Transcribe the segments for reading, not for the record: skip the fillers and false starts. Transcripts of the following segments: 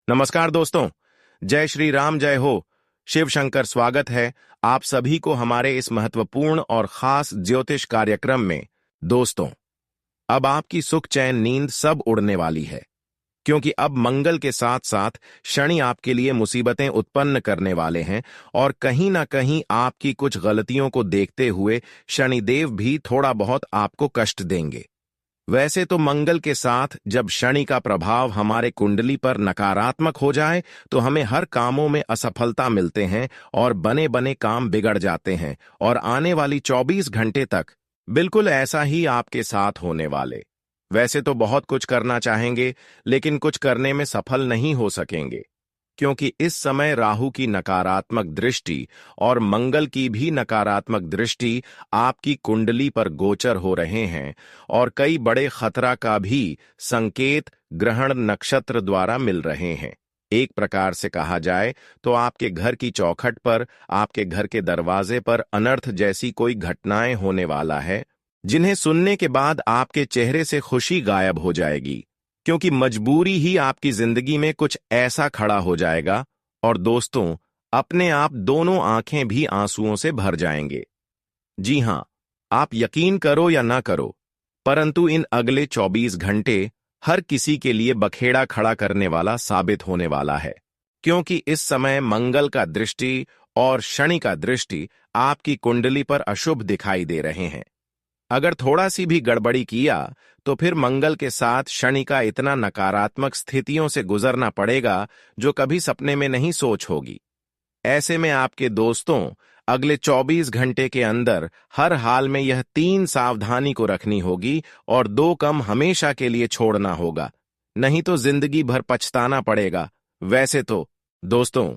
नमस्कार दोस्तों। जय श्री राम, जय हो। शिव शंकर स्वागत है आप सभी को हमारे इस महत्वपूर्ण और खास ज्योतिष कार्यक्रम में। दोस्तों, अब आपकी सुख चैन नींद सब उड़ने वाली है, क्योंकि अब मंगल के साथ साथ शनि आपके लिए मुसीबतें उत्पन्न करने वाले हैं और कहीं ना कहीं आपकी कुछ गलतियों को देखते हुए शनिदेव भी थोड़ा बहुत आपको कष्ट देंगे। वैसे तो मंगल के साथ जब शनि का प्रभाव हमारे कुंडली पर नकारात्मक हो जाए तो हमें हर कामों में असफलता मिलते हैं और बने बने काम बिगड़ जाते हैं, और आने वाली 24 घंटे तक बिल्कुल ऐसा ही आपके साथ होने वाले। वैसे तो बहुत कुछ करना चाहेंगे, लेकिन कुछ करने में सफल नहीं हो सकेंगे, क्योंकि इस समय राहु की नकारात्मक दृष्टि और मंगल की भी नकारात्मक दृष्टि आपकी कुंडली पर गोचर हो रहे हैं, और कई बड़े खतरा का भी संकेत ग्रहण नक्षत्र द्वारा मिल रहे हैं। एक प्रकार से कहा जाए तो आपके घर की चौखट पर, आपके घर के दरवाजे पर अनर्थ जैसी कोई घटनाएं होने वाला है, जिन्हें सुनने के बाद आपके चेहरे से खुशी गायब हो जाएगी, क्योंकि मजबूरी ही आपकी जिंदगी में कुछ ऐसा खड़ा हो जाएगा। और दोस्तों, अपने आप दोनों आंखें भी आंसुओं से भर जाएंगे। जी हां, आप यकीन करो या ना करो, परंतु इन अगले 24 घंटे हर किसी के लिए बखेड़ा खड़ा करने वाला साबित होने वाला है, क्योंकि इस समय मंगल का दृष्टि और शनि का दृष्टि आपकी कुंडली पर अशुभ दिखाई दे रहे हैं। अगर थोड़ा सी भी गड़बड़ी किया तो फिर मंगल के साथ शनि का इतना नकारात्मक स्थितियों से गुजरना पड़ेगा जो कभी सपने में नहीं सोच होगी। ऐसे में आपके दोस्तों, अगले 24 घंटे के अंदर हर हाल में यह 3 सावधानी को रखनी होगी और 2 कम हमेशा के लिए छोड़ना होगा, नहीं तो जिंदगी भर पछताना पड़ेगा। वैसे तो दोस्तों,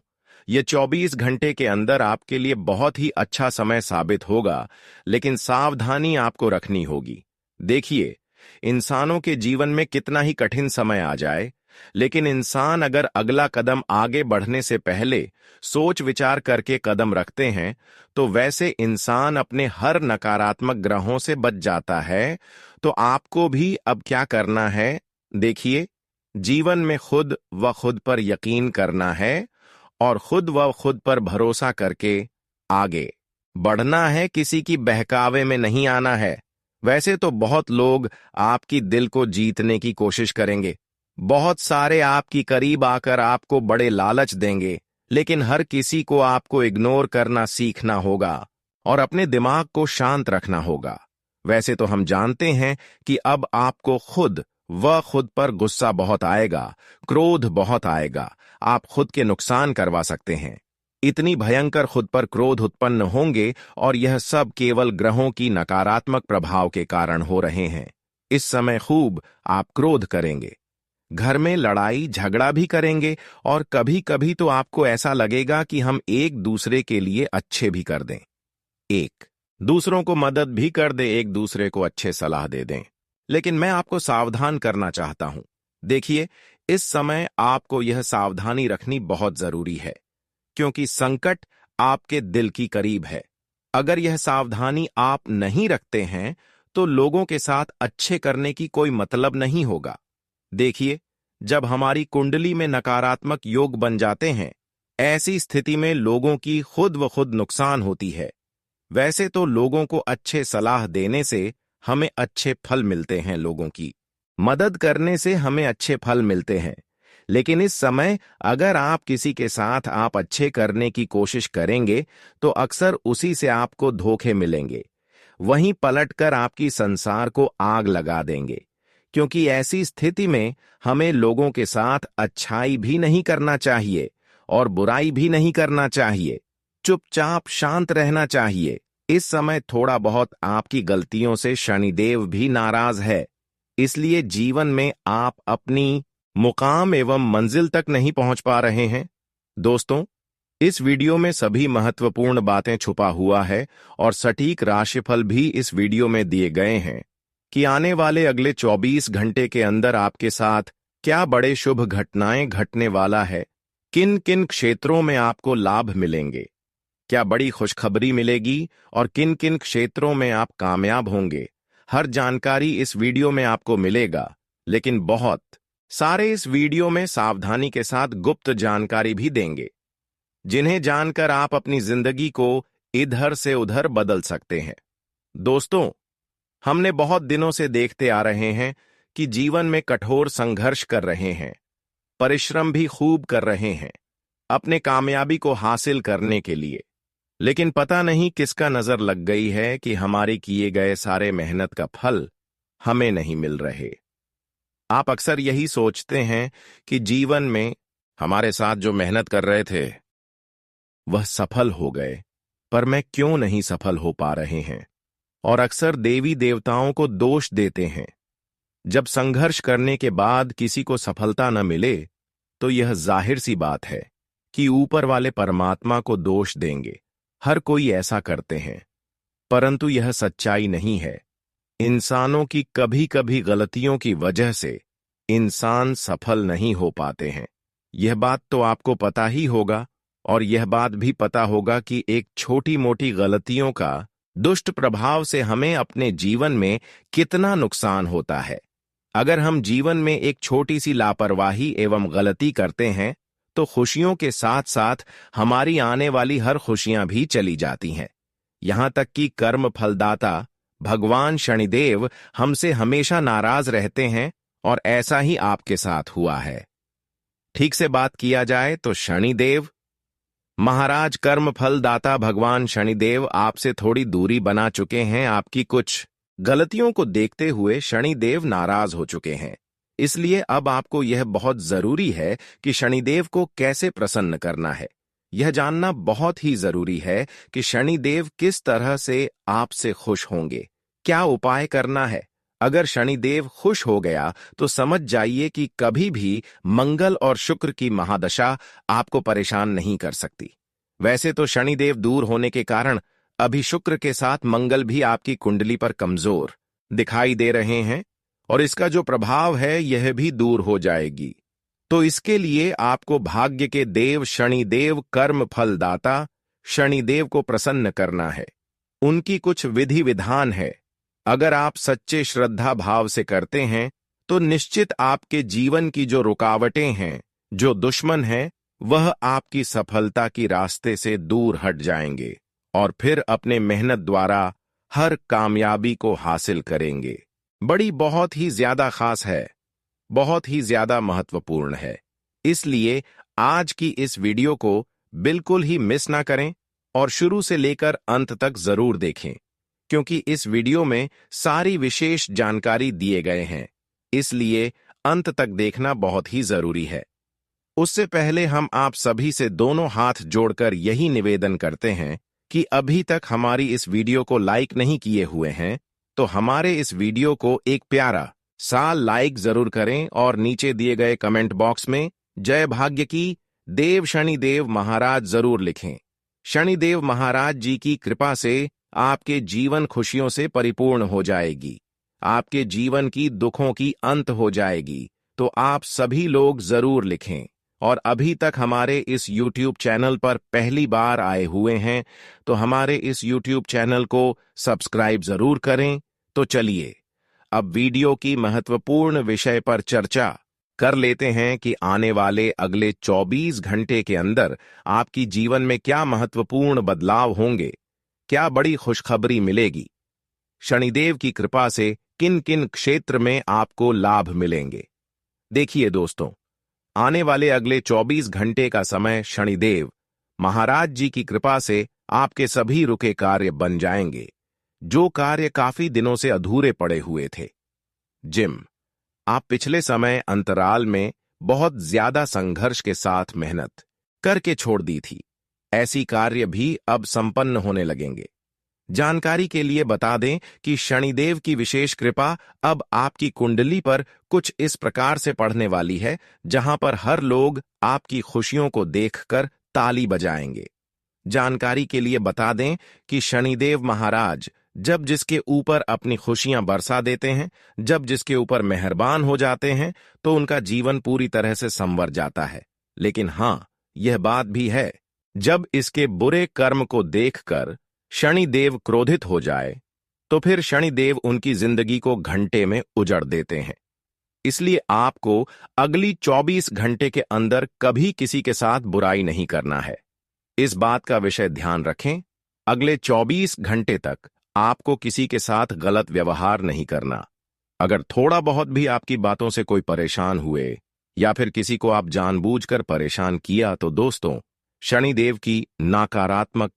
ये 24 घंटे के अंदर आपके लिए बहुत ही अच्छा समय साबित होगा, लेकिन सावधानी आपको रखनी होगी। देखिए, इंसानों के जीवन में कितना ही कठिन समय आ जाए, लेकिन इंसान अगर अगला कदम आगे बढ़ने से पहले सोच विचार करके कदम रखते हैं, तो वैसे इंसान अपने हर नकारात्मक ग्रहों से बच जाता है। तो आपको भी अब क्या करना है? देखिए, जीवन में खुद व खुद पर यकीन करना है और खुद व खुद पर भरोसा करके आगे बढ़ना है, किसी की बहकावे में नहीं आना है। वैसे तो बहुत लोग आपकी दिल को जीतने की कोशिश करेंगे, बहुत सारे आपकी करीब आकर आपको बड़े लालच देंगे, लेकिन हर किसी को आपको इग्नोर करना सीखना होगा और अपने दिमाग को शांत रखना होगा। वैसे तो हम जानते हैं कि अब आपको खुद पर गुस्सा बहुत आएगा, क्रोध बहुत आएगा, आप खुद के नुकसान करवा सकते हैं। इतनी भयंकर खुद पर क्रोध उत्पन्न होंगे, और यह सब केवल ग्रहों की नकारात्मक प्रभाव के कारण हो रहे हैं। इस समय खूब आप क्रोध करेंगे, घर में लड़ाई झगड़ा भी करेंगे, और कभी कभी तो आपको ऐसा लगेगा कि हम एक दूसरे के लिए अच्छे भी कर दें, एक दूसरों को मदद भी कर दें, एक दूसरे को अच्छे सलाह दे दें। लेकिन मैं आपको सावधान करना चाहता हूं। देखिए, इस समय आपको यह सावधानी रखनी बहुत जरूरी है, क्योंकि संकट आपके दिल की करीब है। अगर यह सावधानी आप नहीं रखते हैं तो लोगों के साथ अच्छे करने की कोई मतलब नहीं होगा। देखिए, जब हमारी कुंडली में नकारात्मक योग बन जाते हैं, ऐसी स्थिति में लोगों की खुद व खुद नुकसान होती है। वैसे तो लोगों को अच्छे सलाह देने से हमें अच्छे फल मिलते हैं, लोगों की मदद करने से हमें अच्छे फल मिलते हैं, लेकिन इस समय अगर आप किसी के साथ आप अच्छे करने की कोशिश करेंगे तो अक्सर उसी से आपको धोखे मिलेंगे, वहीं पलटकर आपकी संसार को आग लगा देंगे। क्योंकि ऐसी स्थिति में हमें लोगों के साथ अच्छाई भी नहीं करना चाहिए और बुराई भी नहीं करना चाहिए, चुपचाप शांत रहना चाहिए। इस समय थोड़ा बहुत आपकी गलतियों से शनिदेव भी नाराज है, इसलिए जीवन में आप अपनी मुकाम एवं मंजिल तक नहीं पहुंच पा रहे हैं। दोस्तों, इस वीडियो में सभी महत्वपूर्ण बातें छुपा हुआ है और सटीक राशिफल भी इस वीडियो में दिए गए हैं कि आने वाले अगले 24 घंटे के अंदर आपके साथ क्या बड़े शुभ घटनाएं घटने वाला है, किन किन क्षेत्रों में आपको लाभ मिलेंगे, क्या बड़ी खुशखबरी मिलेगी और किन किन क्षेत्रों में आप कामयाब होंगे। हर जानकारी इस वीडियो में आपको मिलेगा, लेकिन बहुत सारे इस वीडियो में सावधानी के साथ गुप्त जानकारी भी देंगे, जिन्हें जानकर आप अपनी जिंदगी को इधर से उधर बदल सकते हैं। दोस्तों, हमने बहुत दिनों से देखते आ रहे हैं कि जीवन में कठोर संघर्ष कर रहे हैं, परिश्रम भी खूब कर रहे हैं अपने कामयाबी को हासिल करने के लिए, लेकिन पता नहीं किसका नजर लग गई है कि हमारे किए गए सारे मेहनत का फल हमें नहीं मिल रहे। आप अक्सर यही सोचते हैं कि जीवन में हमारे साथ जो मेहनत कर रहे थे वह सफल हो गए, पर मैं क्यों नहीं सफल हो पा रहे हैं, और अक्सर देवी देवताओं को दोष देते हैं। जब संघर्ष करने के बाद किसी को सफलता न मिले तो यह जाहिर सी बात है कि ऊपर वाले परमात्मा को दोष देंगे। हर कोई ऐसा करते हैं, परंतु यह सच्चाई नहीं है। इंसानों की कभी कभी गलतियों की वजह से इंसान सफल नहीं हो पाते हैं। यह बात तो आपको पता ही होगा, और यह बात भी पता होगा कि एक छोटी मोटी गलतियों का दुष्ट प्रभाव से हमें अपने जीवन में कितना नुकसान होता है। अगर हम जीवन में एक छोटी सी लापरवाही एवं गलती करते हैं तो खुशियों के साथ साथ हमारी आने वाली हर खुशियां भी चली जाती हैं। यहां तक कि कर्म फलदाता भगवान शनिदेव हमसे हमेशा नाराज रहते हैं, और ऐसा ही आपके साथ हुआ है। ठीक से बात किया जाए तो शनिदेव महाराज, कर्म फलदाता भगवान शनिदेव आपसे थोड़ी दूरी बना चुके हैं। आपकी कुछ गलतियों को देखते हुए शनिदेव नाराज हो चुके हैं। इसलिए अब आपको यह बहुत जरूरी है कि शनिदेव को कैसे प्रसन्न करना है। यह जानना बहुत ही जरूरी है कि शनिदेव किस तरह से आपसे खुश होंगे, क्या उपाय करना है। अगर शनिदेव खुश हो गया तो समझ जाइए कि कभी भी मंगल और शुक्र की महादशा आपको परेशान नहीं कर सकती। वैसे तो शनिदेव दूर होने के कारण अभी शुक्र के साथ मंगल भी आपकी कुंडली पर कमजोर दिखाई दे रहे हैं, और इसका जो प्रभाव है यह भी दूर हो जाएगी। तो इसके लिए आपको भाग्य के देव शनिदेव, कर्म फलदाता शनिदेव को प्रसन्न करना है। उनकी कुछ विधि विधान है। अगर आप सच्चे श्रद्धा भाव से करते हैं तो निश्चित आपके जीवन की जो रुकावटें हैं, जो दुश्मन हैं, वह आपकी सफलता की रास्ते से दूर हट जाएंगे और फिर अपने मेहनत द्वारा हर कामयाबी को हासिल करेंगे। बड़ी बहुत ही ज्यादा खास है, बहुत ही ज्यादा महत्वपूर्ण है। इसलिए आज की इस वीडियो को बिल्कुल ही मिस ना करें और शुरू से लेकर अंत तक जरूर देखें, क्योंकि इस वीडियो में सारी विशेष जानकारी दिए गए हैं। इसलिए अंत तक देखना बहुत ही जरूरी है। उससे पहले हम आप सभी से दोनों हाथ जोड़कर यही निवेदन करते हैं कि अभी तक हमारी इस वीडियो को लाइक नहीं किए हुए हैं तो हमारे इस वीडियो को एक प्यारा सा लाइक जरूर करें और नीचे दिए गए कमेंट बॉक्स में जय भाग्य की देव शनिदेव महाराज जरूर लिखें। शनिदेव महाराज जी की कृपा से आपके जीवन खुशियों से परिपूर्ण हो जाएगी, आपके जीवन की दुखों की अंत हो जाएगी। तो आप सभी लोग जरूर लिखें। और अभी तक हमारे इस YouTube चैनल पर पहली बार आए हुए हैं तो हमारे इस YouTube चैनल को सब्सक्राइब जरूर करें। तो चलिए अब वीडियो की महत्वपूर्ण विषय पर चर्चा कर लेते हैं कि आने वाले अगले 24 घंटे के अंदर आपकी जीवन में क्या महत्वपूर्ण बदलाव होंगे, क्या बड़ी खुशखबरी मिलेगी, शनिदेव की कृपा से किन किन क्षेत्र में आपको लाभ मिलेंगे। देखिए दोस्तों, आने वाले अगले 24 घंटे का समय शनिदेव महाराज जी की कृपा से आपके सभी रुके कार्य बन जाएंगे, जो कार्य काफी दिनों से अधूरे पड़े हुए थे। जिम आप पिछले समय अंतराल में बहुत ज्यादा संघर्ष के साथ मेहनत करके छोड़ दी थी, ऐसी कार्य भी अब संपन्न होने लगेंगे। जानकारी के लिए बता दें कि शनिदेव की विशेष कृपा अब आपकी कुंडली पर कुछ इस प्रकार से पड़ने वाली है, जहां पर हर लोग आपकी खुशियों को देखकर ताली बजाएंगे। जानकारी के लिए बता दें कि शनिदेव महाराज जब जिसके ऊपर अपनी खुशियां बरसा देते हैं, जब जिसके ऊपर मेहरबान हो जाते हैं, तो उनका जीवन पूरी तरह से संवर जाता है। लेकिन हां, यह बात भी है, जब इसके बुरे कर्म को देखकर शनिदेव क्रोधित हो जाए तो फिर शनिदेव उनकी जिंदगी को घंटे में उजड़ देते हैं। इसलिए आपको अगली 24 घंटे के अंदर कभी किसी के साथ बुराई नहीं करना है। इस बात का विषय ध्यान रखें, अगले 24 घंटे तक आपको किसी के साथ गलत व्यवहार नहीं करना। अगर थोड़ा बहुत भी आपकी बातों से कोई परेशान हुए या फिर किसी को आप जानबूझकर परेशान किया तो दोस्तों, शनिदेव की नकारात्मक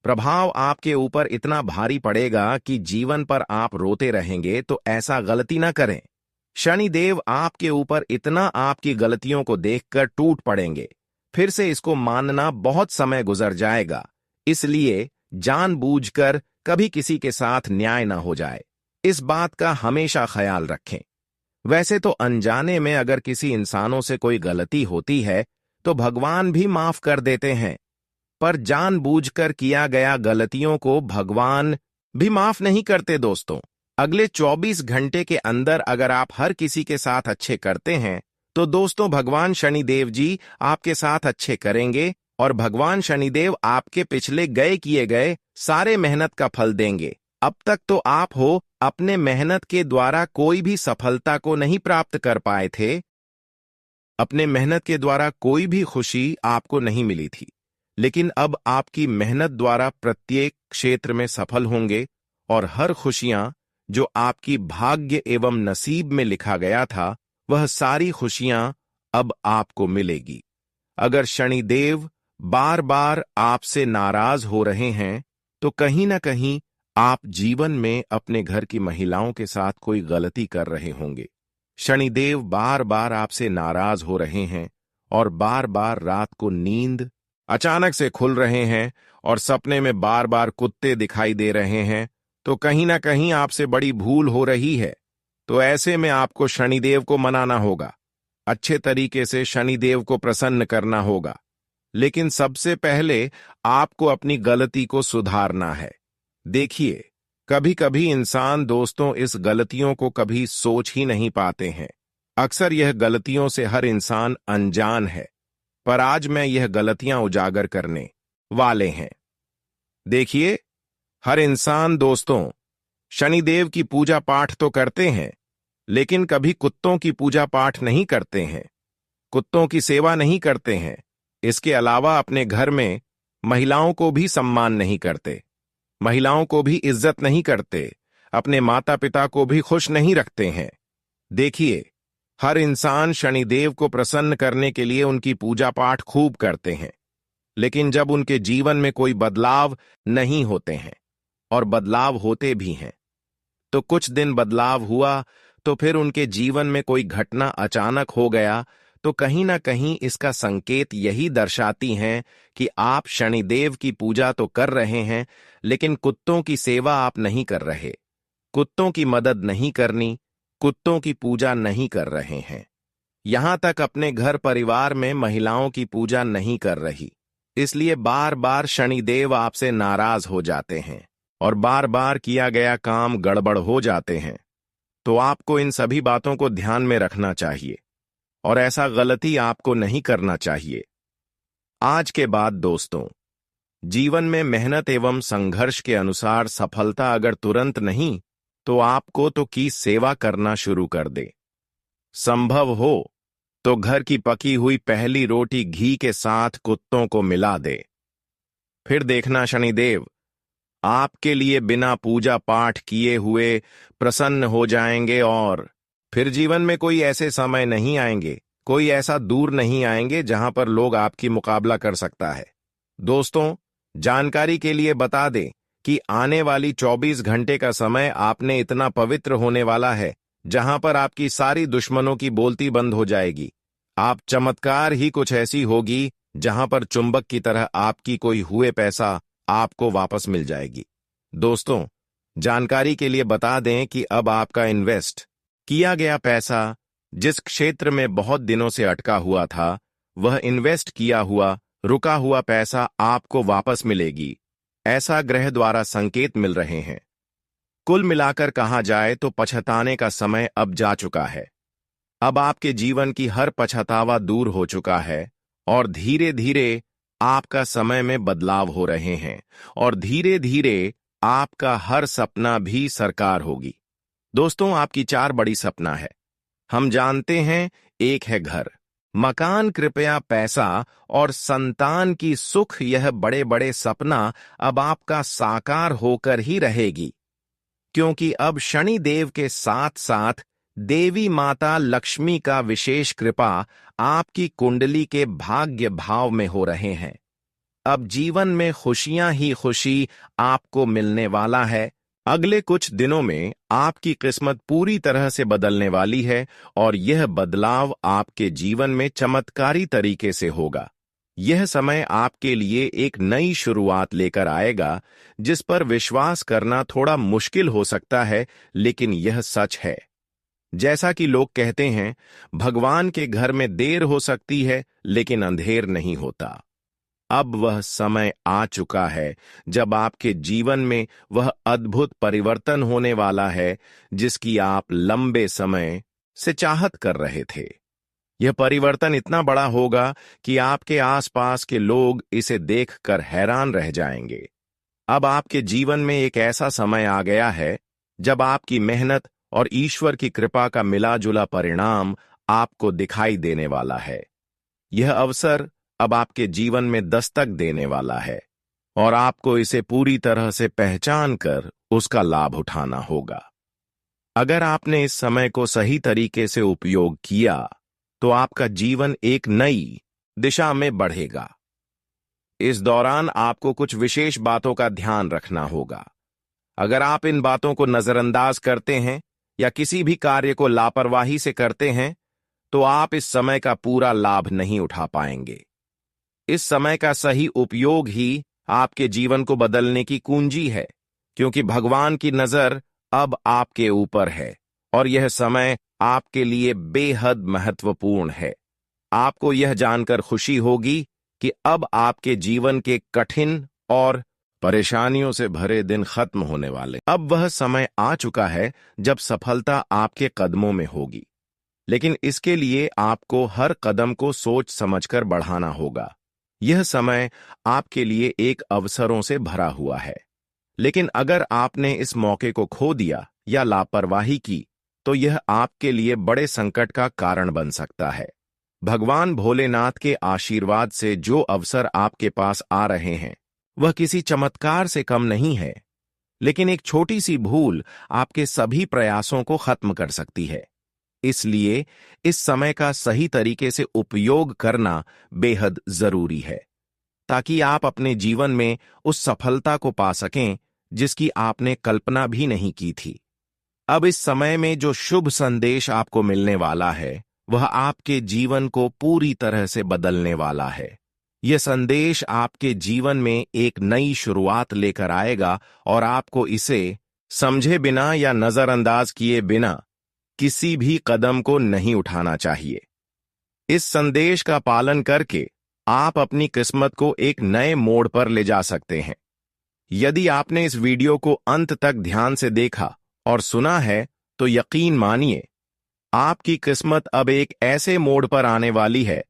प्रभाव आपके ऊपर इतना भारी पड़ेगा कि जीवन पर आप रोते रहेंगे। तो ऐसा गलती ना करें। शनिदेव आपके ऊपर इतना आपकी गलतियों को देखकर टूट पड़ेंगे, फिर से इसको मानना बहुत समय गुजर जाएगा। इसलिए जानबूझकर कभी किसी के साथ न्याय ना हो जाए, इस बात का हमेशा ख्याल रखें। वैसे तो अनजाने में अगर किसी इंसानों से कोई गलती होती है तो भगवान भी माफ कर देते हैं, पर जानबूझकर किया गया गलतियों को भगवान भी माफ नहीं करते। दोस्तों, अगले 24 घंटे के अंदर अगर आप हर किसी के साथ अच्छे करते हैं तो दोस्तों भगवान शनिदेव जी आपके साथ अच्छे करेंगे और भगवान शनिदेव आपके पिछले किए गए सारे मेहनत का फल देंगे। अब तक तो आप हो अपने मेहनत के द्वारा कोई भी सफलता को नहीं प्राप्त कर पाए थे, अपने मेहनत के द्वारा कोई भी खुशी आपको नहीं मिली थी, लेकिन अब आपकी मेहनत द्वारा प्रत्येक क्षेत्र में सफल होंगे और हर खुशियां जो आपकी भाग्य एवं नसीब में लिखा गया था वह सारी खुशियां अब आपको मिलेगी। अगर शनिदेव बार बार आपसे नाराज हो रहे हैं तो कहीं ना कहीं आप जीवन में अपने घर की महिलाओं के साथ कोई गलती कर रहे होंगे। शनिदेव बार बार आपसे नाराज हो रहे हैं और बार बार रात को नींद अचानक से खुल रहे हैं और सपने में बार बार कुत्ते दिखाई दे रहे हैं, तो कहीं ना कहीं आपसे बड़ी भूल हो रही है। तो ऐसे में आपको शनिदेव को मनाना होगा, अच्छे तरीके से शनिदेव को प्रसन्न करना होगा। लेकिन सबसे पहले आपको अपनी गलती को सुधारना है। देखिए, कभी कभी इंसान दोस्तों इस गलतियों को कभी सोच ही नहीं पाते हैं। अक्सर यह गलतियों से हर इंसान अनजान है, पर आज मैं यह गलतियां उजागर करने वाले हैं। देखिए, हर इंसान दोस्तों शनिदेव की पूजा पाठ तो करते हैं, लेकिन कभी कुत्तों की पूजा पाठ नहीं करते हैं, कुत्तों की सेवा नहीं करते हैं। इसके अलावा अपने घर में महिलाओं को भी सम्मान नहीं करते, महिलाओं को भी इज्जत नहीं करते, अपने माता पिता को भी खुश नहीं रखते हैं। देखिए, हर इंसान शनिदेव को प्रसन्न करने के लिए उनकी पूजा पाठ खूब करते हैं, लेकिन जब उनके जीवन में कोई बदलाव नहीं होते हैं और बदलाव होते भी हैं तो कुछ दिन बदलाव हुआ तो फिर उनके जीवन में कोई घटना अचानक हो गया, तो कहीं ना कहीं इसका संकेत यही दर्शाती हैं कि आप शनिदेव की पूजा तो कर रहे हैं लेकिन कुत्तों की सेवा आप नहीं कर रहे, कुत्तों की मदद नहीं करनी, कुत्तों की पूजा नहीं कर रहे हैं। यहां तक अपने घर परिवार में महिलाओं की पूजा नहीं कर रही, इसलिए बार बार शनिदेव आपसे नाराज हो जाते हैं और बार बार किया गया काम गड़बड़ हो जाते हैं। तो आपको इन सभी बातों को ध्यान में रखना चाहिए और ऐसा गलती आपको नहीं करना चाहिए। आज के बाद दोस्तों, जीवन में मेहनत एवं संघर्ष के अनुसार सफलता अगर तुरंत नहीं तो आपको तो की सेवा करना शुरू कर दे। संभव हो तो घर की पकी हुई पहली रोटी घी के साथ कुत्तों को मिला दे। फिर देखना शनिदेव आपके लिए बिना पूजा पाठ किए हुए प्रसन्न हो जाएंगे और फिर जीवन में कोई ऐसे समय नहीं आएंगे, कोई ऐसा दूर नहीं आएंगे जहां पर लोग आपकी मुकाबला कर सकता है। दोस्तों, जानकारी के लिए बता दें कि आने वाली 24 घंटे का समय आपने इतना पवित्र होने वाला है जहां पर आपकी सारी दुश्मनों की बोलती बंद हो जाएगी। आप चमत्कार ही कुछ ऐसी होगी जहां पर चुंबक की तरह आपकी कोई हुए पैसा आपको वापस मिल जाएगी। दोस्तों, जानकारी के लिए बता दें कि अब आपका इन्वेस्ट किया गया पैसा जिस क्षेत्र में बहुत दिनों से अटका हुआ था, वह इन्वेस्ट किया हुआ रुका हुआ पैसा आपको वापस मिलेगी, ऐसा ग्रह द्वारा संकेत मिल रहे हैं। कुल मिलाकर कहा जाए तो पछताने का समय अब जा चुका है। अब आपके जीवन की हर पछतावा दूर हो चुका है और धीरे धीरे आपका समय में बदलाव हो रहे हैं और धीरे धीरे आपका हर सपना भी साकार होगी। दोस्तों, आपकी 4 बड़ी सपना है। हम जानते हैं, एक है घर, मकान, कृपया पैसा और संतान की सुख। यह बड़े बड़े सपना अब आपका साकार होकर ही रहेगी, क्योंकि अब शनि देव के साथ साथ देवी माता लक्ष्मी का विशेष कृपा आपकी कुंडली के भाग्य भाव में हो रहे हैं। अब जीवन में खुशियां ही खुशी आपको मिलने वाला है। अगले कुछ दिनों में आपकी किस्मत पूरी तरह से बदलने वाली है और यह बदलाव आपके जीवन में चमत्कारी तरीके से होगा। यह समय आपके लिए एक नई शुरुआत लेकर आएगा, जिस पर विश्वास करना थोड़ा मुश्किल हो सकता है, लेकिन यह सच है। जैसा कि लोग कहते हैं, भगवान के घर में देर हो सकती है लेकिन अंधेर नहीं होता। अब वह समय आ चुका है जब आपके जीवन में वह अद्भुत परिवर्तन होने वाला है जिसकी आप लंबे समय से चाहत कर रहे थे। यह परिवर्तन इतना बड़ा होगा कि आपके आसपास के लोग इसे देखकर हैरान रह जाएंगे। अब आपके जीवन में एक ऐसा समय आ गया है जब आपकी मेहनत और ईश्वर की कृपा का मिला-जुला परिणाम आपको दिखाई देने वाला है। यह अवसर अब आपके जीवन में दस्तक देने वाला है और आपको इसे पूरी तरह से पहचान कर उसका लाभ उठाना होगा। अगर आपने इस समय को सही तरीके से उपयोग किया तो आपका जीवन एक नई दिशा में बढ़ेगा। इस दौरान आपको कुछ विशेष बातों का ध्यान रखना होगा। अगर आप इन बातों को नजरअंदाज करते हैं या किसी भी कार्य को लापरवाही से करते हैं तो आप इस समय का पूरा लाभ नहीं उठा पाएंगे। इस समय का सही उपयोग ही आपके जीवन को बदलने की कुंजी है, क्योंकि भगवान की नजर अब आपके ऊपर है और यह समय आपके लिए बेहद महत्वपूर्ण है। आपको यह जानकर खुशी होगी कि अब आपके जीवन के कठिन और परेशानियों से भरे दिन खत्म होने वाले। अब वह समय आ चुका है जब सफलता आपके कदमों में होगी, लेकिन इसके लिए आपको हर कदम को सोच समझकर बढ़ाना होगा। यह समय आपके लिए एक अवसरों से भरा हुआ है, लेकिन अगर आपने इस मौके को खो दिया या लापरवाही की तो यह आपके लिए बड़े संकट का कारण बन सकता है। भगवान भोलेनाथ के आशीर्वाद से जो अवसर आपके पास आ रहे हैं वह किसी चमत्कार से कम नहीं है, लेकिन एक छोटी सी भूल आपके सभी प्रयासों को खत्म कर सकती है। इसलिए इस समय का सही तरीके से उपयोग करना बेहद जरूरी है, ताकि आप अपने जीवन में उस सफलता को पा सकें जिसकी आपने कल्पना भी नहीं की थी। अब इस समय में जो शुभ संदेश आपको मिलने वाला है वह आपके जीवन को पूरी तरह से बदलने वाला है। यह संदेश आपके जीवन में एक नई शुरुआत लेकर आएगा और आपको इसे समझे बिना या नजरअंदाज किए बिना किसी भी कदम को नहीं उठाना चाहिए। इस संदेश का पालन करके आप अपनी किस्मत को एक नए मोड़ पर ले जा सकते हैं। यदि आपने इस वीडियो को अंत तक ध्यान से देखा और सुना है तो यकीन मानिए, आपकी किस्मत अब एक ऐसे मोड़ पर आने वाली है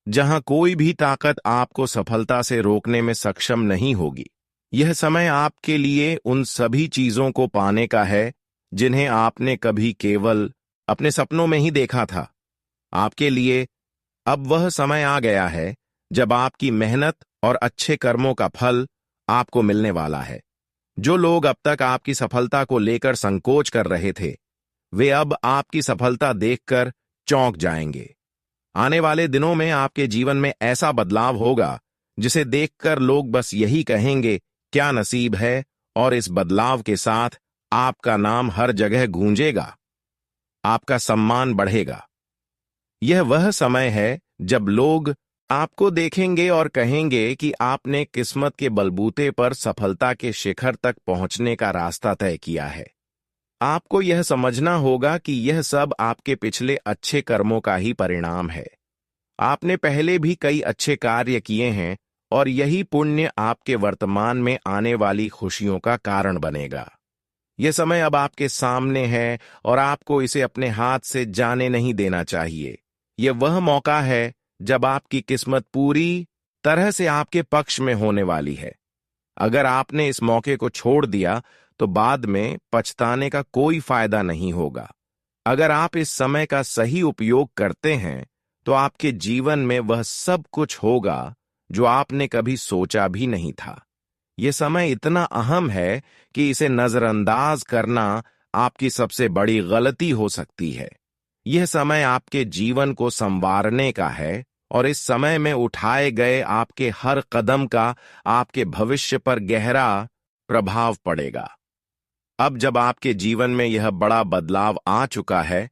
जहां कोई भी ताकत आपको सफलता से रोकने में सक्षम नहीं होगी। यह समय आपके लिए उन सभी चीजों को पाने का है जिन्हें आपने कभी केवल अपने सपनों में ही देखा था। आपके लिए अब वह समय आ गया है जब आपकी मेहनत और अच्छे कर्मों का फल आपको मिलने वाला है। जो लोग अब तक आपकी सफलता को लेकर संकोच कर रहे थे, वे अब आपकी सफलता देखकर चौंक जाएंगे। आने वाले दिनों में आपके जीवन में ऐसा बदलाव होगा जिसे देखकर लोग बस यही कहेंगे, क्या नसीब है, और इस बदलाव के साथ आपका नाम हर जगह गूंजेगा, आपका सम्मान बढ़ेगा। यह वह समय है जब लोग आपको देखेंगे और कहेंगे कि आपने किस्मत के बलबूते पर सफलता के शिखर तक पहुंचने का रास्ता तय किया है। आपको यह समझना होगा कि यह सब आपके पिछले अच्छे कर्मों का ही परिणाम है। आपने पहले भी कई अच्छे कार्य किए हैं और यही पुण्य आपके वर्तमान में आने वाली खुशियों का कारण बनेगा। यह समय अब आपके सामने है और आपको इसे अपने हाथ से जाने नहीं देना चाहिए। यह वह मौका है जब आपकी किस्मत पूरी तरह से आपके पक्ष में होने वाली है। अगर आपने इस मौके को छोड़ दिया तो बाद में पछताने का कोई फायदा नहीं होगा। अगर आप इस समय का सही उपयोग करते हैं तो आपके जीवन में वह सब कुछ होगा जो आपने कभी सोचा भी नहीं था। यह समय इतना अहम है कि इसे नजरअंदाज करना आपकी सबसे बड़ी गलती हो सकती है। यह समय आपके जीवन को संवारने का है और इस समय में उठाए गए आपके हर कदम का आपके भविष्य पर गहरा प्रभाव पड़ेगा। अब जब आपके जीवन में यह बड़ा बदलाव आ चुका है,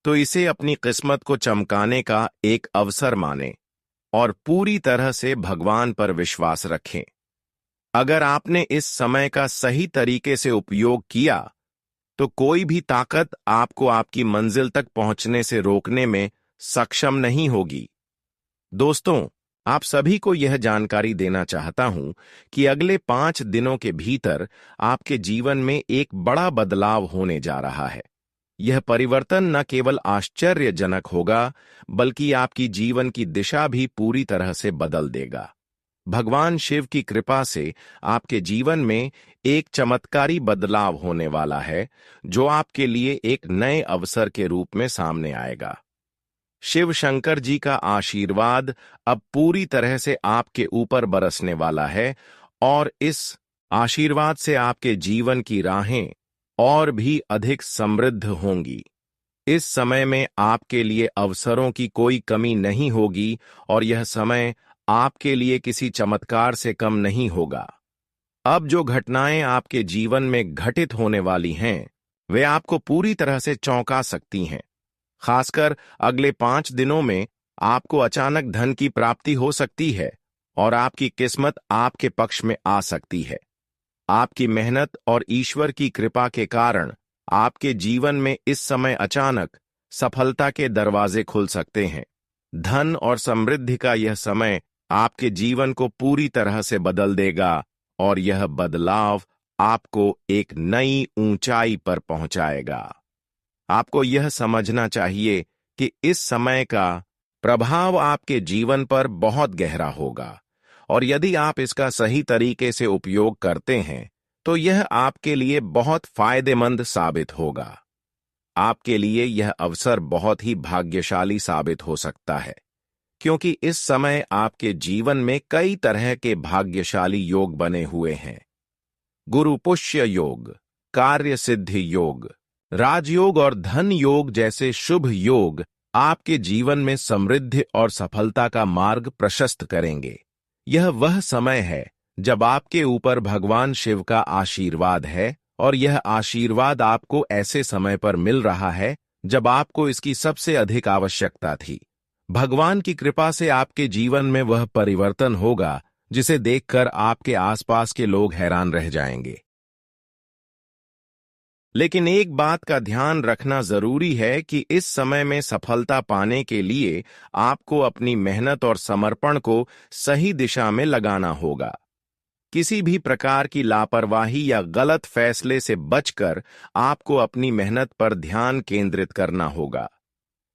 तो इसे अपनी किस्मत को चमकाने का एक अवसर मानें और पूरी तरह से भगवान पर विश्वास रखें। अगर आपने इस समय का सही तरीके से उपयोग किया, तो कोई भी ताकत आपको आपकी मंजिल तक पहुंचने से रोकने में सक्षम नहीं होगी। दोस्तों, आप सभी को यह जानकारी देना चाहता हूं कि अगले 5 दिनों के भीतर आपके जीवन में एक बड़ा बदलाव होने जा रहा है। यह परिवर्तन न केवल आश्चर्यजनक होगा, बल्कि आपकी जीवन की दिशा भी पूरी तरह से बदल देगा। भगवान शिव की कृपा से आपके जीवन में एक चमत्कारी बदलाव होने वाला है, जो आपके लिए एक नए अवसर के रूप में सामने आएगा। शिव शंकर जी का आशीर्वाद अब पूरी तरह से आपके ऊपर बरसने वाला है और इस आशीर्वाद से आपके जीवन की राहें और भी अधिक समृद्ध होंगी। इस समय में आपके लिए अवसरों की कोई कमी नहीं होगी और यह समय आपके लिए किसी चमत्कार से कम नहीं होगा। अब जो घटनाएं आपके जीवन में घटित होने वाली हैं, वे आपको पूरी तरह से चौंका सकती हैं। खासकर अगले 5 दिनों में आपको अचानक धन की प्राप्ति हो सकती है और आपकी किस्मत आपके पक्ष में आ सकती है। आपकी मेहनत और ईश्वर की कृपा के कारण आपके जीवन में इस समय अचानक सफलता के दरवाजे खुल सकते हैं। धन और समृद्धि का यह समय आपके जीवन को पूरी तरह से बदल देगा और यह बदलाव आपको एक नई ऊंचाई पर पहुंचाएगा। आपको यह समझना चाहिए कि इस समय का प्रभाव आपके जीवन पर बहुत गहरा होगा और यदि आप इसका सही तरीके से उपयोग करते हैं तो यह आपके लिए बहुत फायदेमंद साबित होगा। आपके लिए यह अवसर बहुत ही भाग्यशाली साबित हो सकता है, क्योंकि इस समय आपके जीवन में कई तरह के भाग्यशाली योग बने हुए हैं। गुरु पुष्य योग, कार्य सिद्धि योग, राजयोग और धन योग जैसे शुभ योग आपके जीवन में समृद्धि और सफलता का मार्ग प्रशस्त करेंगे। यह वह समय है जब आपके ऊपर भगवान शिव का आशीर्वाद है और यह आशीर्वाद आपको ऐसे समय पर मिल रहा है जब आपको इसकी सबसे अधिक आवश्यकता थी। भगवान की कृपा से आपके जीवन में वह परिवर्तन होगा जिसे देखकर आपके आसपास के लोग हैरान रह जाएंगे। लेकिन एक बात का ध्यान रखना जरूरी है कि इस समय में सफलता पाने के लिए आपको अपनी मेहनत और समर्पण को सही दिशा में लगाना होगा। किसी भी प्रकार की लापरवाही या गलत फैसले से बचकर आपको अपनी मेहनत पर ध्यान केंद्रित करना होगा।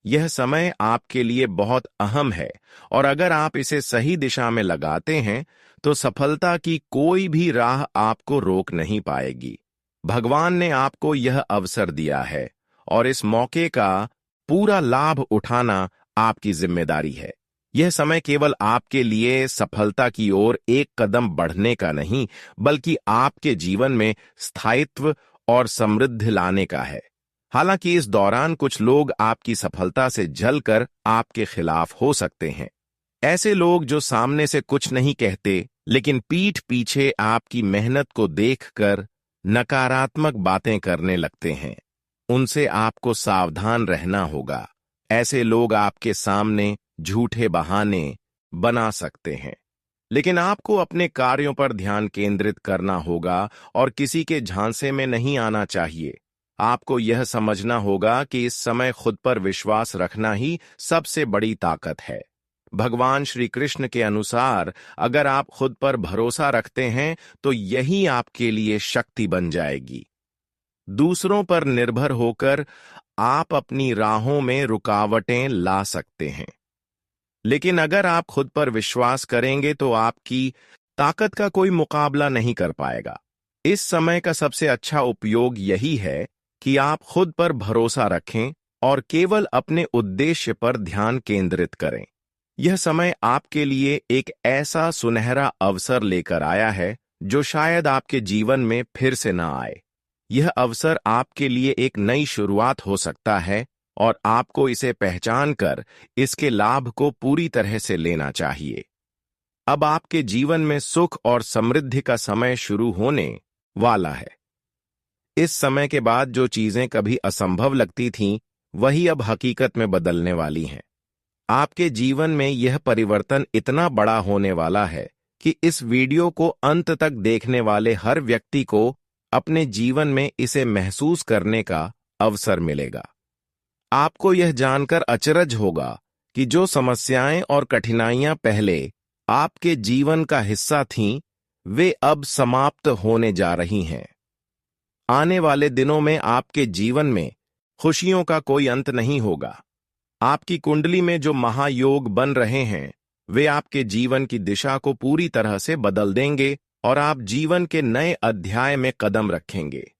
यह समय आपके लिए बहुत अहम है और अगर आप इसे सही दिशा में लगाते हैं तो सफलता की कोई भी राह आपको रोक नहीं पाएगी। भगवान ने आपको यह अवसर दिया है और इस मौके का पूरा लाभ उठाना आपकी जिम्मेदारी है। यह समय केवल आपके लिए सफलता की ओर एक कदम बढ़ने का नहीं, बल्कि आपके जीवन में स्थायित्व और समृद्धि लाने का है। हालांकि इस दौरान कुछ लोग आपकी सफलता से जलकर आपके खिलाफ हो सकते हैं। ऐसे लोग जो सामने से कुछ नहीं कहते, लेकिन पीठ पीछे आपकी मेहनत को देखकर नकारात्मक बातें करने लगते हैं, उनसे आपको सावधान रहना होगा। ऐसे लोग आपके सामने झूठे बहाने बना सकते हैं, लेकिन आपको अपने कार्यों पर ध्यान केंद्रित करना होगा और किसी के झांसे में नहीं आना चाहिए। आपको यह समझना होगा कि इस समय खुद पर विश्वास रखना ही सबसे बड़ी ताकत है। भगवान श्री कृष्ण के अनुसार अगर आप खुद पर भरोसा रखते हैं तो यही आपके लिए शक्ति बन जाएगी। दूसरों पर निर्भर होकर आप अपनी राहों में रुकावटें ला सकते हैं, लेकिन अगर आप खुद पर विश्वास करेंगे तो आपकी ताकत का कोई मुकाबला नहीं कर पाएगा। इस समय का सबसे अच्छा उपयोग यही है कि आप खुद पर भरोसा रखें और केवल अपने उद्देश्य पर ध्यान केंद्रित करें। यह समय आपके लिए एक ऐसा सुनहरा अवसर लेकर आया है जो शायद आपके जीवन में फिर से न आए। यह अवसर आपके लिए एक नई शुरुआत हो सकता है और आपको इसे पहचान कर इसके लाभ को पूरी तरह से लेना चाहिए। अब आपके जीवन में सुख और समृद्धि का समय शुरू होने वाला है। इस समय के बाद जो चीजें कभी असंभव लगती थीं, वही अब हकीकत में बदलने वाली हैं। आपके जीवन में यह परिवर्तन इतना बड़ा होने वाला है कि इस वीडियो को अंत तक देखने वाले हर व्यक्ति को अपने जीवन में इसे महसूस करने का अवसर मिलेगा। आपको यह जानकर अचरज होगा कि जो समस्याएं और कठिनाइयां पहले आपके जीवन का हिस्सा थीं, वे अब समाप्त होने जा रही हैं। आने वाले दिनों में आपके जीवन में खुशियों का कोई अंत नहीं होगा। आपकी कुंडली में जो महायोग बन रहे हैं, वे आपके जीवन की दिशा को पूरी तरह से बदल देंगे और आप जीवन के नए अध्याय में कदम रखेंगे।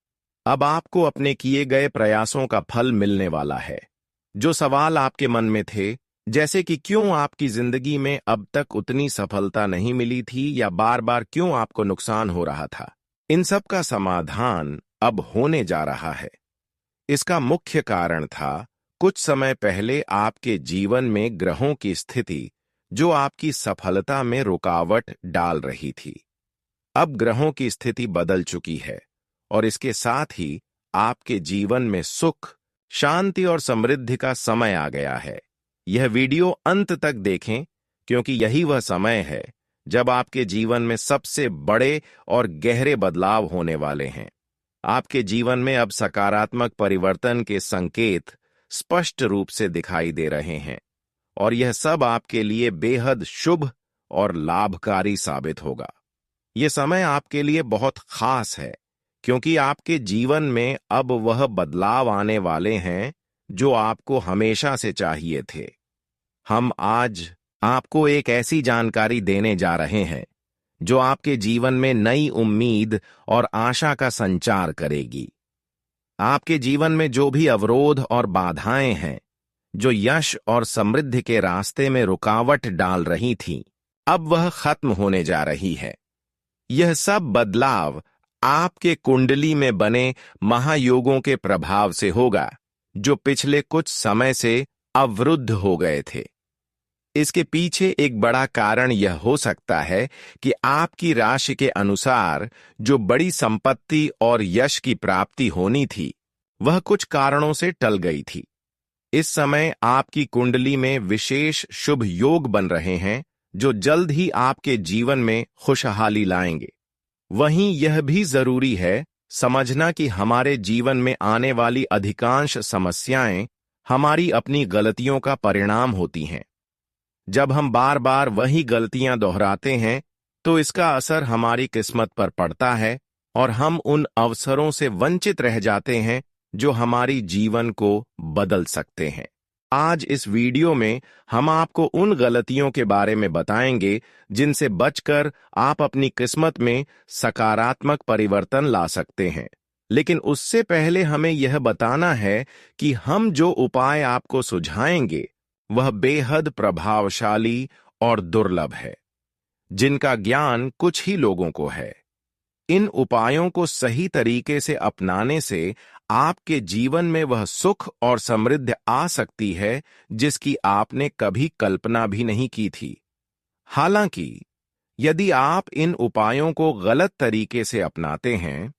अब आपको अपने किए गए प्रयासों का फल मिलने वाला है। जो सवाल आपके मन में थे, जैसे कि क्यों आपकी जिंदगी में अब तक उतनी सफलता नहीं मिली थी या बार बार क्यों आपको नुकसान हो रहा था, इन सब का समाधान अब होने जा रहा है। इसका मुख्य कारण था कुछ समय पहले आपके जीवन में ग्रहों की स्थिति जो आपकी सफलता में रुकावट डाल रही थी। अब ग्रहों की स्थिति बदल चुकी है और इसके साथ ही आपके जीवन में सुख, शांति और समृद्धि का समय आ गया है। यह वीडियो अंत तक देखें, क्योंकि यही वह समय है जब आपके जीवन में सबसे बड़े और गहरे बदलाव होने वाले हैं। आपके जीवन में अब सकारात्मक परिवर्तन के संकेत स्पष्ट रूप से दिखाई दे रहे हैं और यह सब आपके लिए बेहद शुभ और लाभकारी साबित होगा। यह समय आपके लिए बहुत खास है, क्योंकि आपके जीवन में अब वह बदलाव आने वाले हैं जो आपको हमेशा से चाहिए थे। हम आज आपको एक ऐसी जानकारी देने जा रहे हैं जो आपके जीवन में नई उम्मीद और आशा का संचार करेगी। आपके जीवन में जो भी अवरोध और बाधाएं हैं, जो यश और समृद्धि के रास्ते में रुकावट डाल रही थीं, अब वह खत्म होने जा रही है। यह सब बदलाव आपके कुंडली में बने महायोगों के प्रभाव से होगा, जो पिछले कुछ समय से अवरुद्ध हो गए थे। इसके पीछे एक बड़ा कारण यह हो सकता है कि आपकी राशि के अनुसार जो बड़ी संपत्ति और यश की प्राप्ति होनी थी, वह कुछ कारणों से टल गई थी। इस समय आपकी कुंडली में विशेष शुभ योग बन रहे हैं जो जल्द ही आपके जीवन में खुशहाली लाएंगे। वहीं यह भी जरूरी है समझना कि हमारे जीवन में आने वाली अधिकांश समस्याएं हमारी अपनी गलतियों का परिणाम होती हैं। जब हम बार बार वही गलतियां दोहराते हैं, तो इसका असर हमारी किस्मत पर पड़ता है और हम उन अवसरों से वंचित रह जाते हैं जो हमारी जीवन को बदल सकते हैं। आज इस वीडियो में हम आपको उन गलतियों के बारे में बताएंगे जिनसे बचकर आप अपनी किस्मत में सकारात्मक परिवर्तन ला सकते हैं। लेकिन उससे पहले हमें यह बताना है कि हम जो उपाय आपको सुझाएंगे वह बेहद प्रभावशाली और दुर्लभ है, जिनका ज्ञान कुछ ही लोगों को है। इन उपायों को सही तरीके से अपनाने से आपके जीवन में वह सुख और समृद्धि आ सकती है जिसकी आपने कभी कल्पना भी नहीं की थी। हालांकि यदि आप इन उपायों को गलत तरीके से अपनाते हैं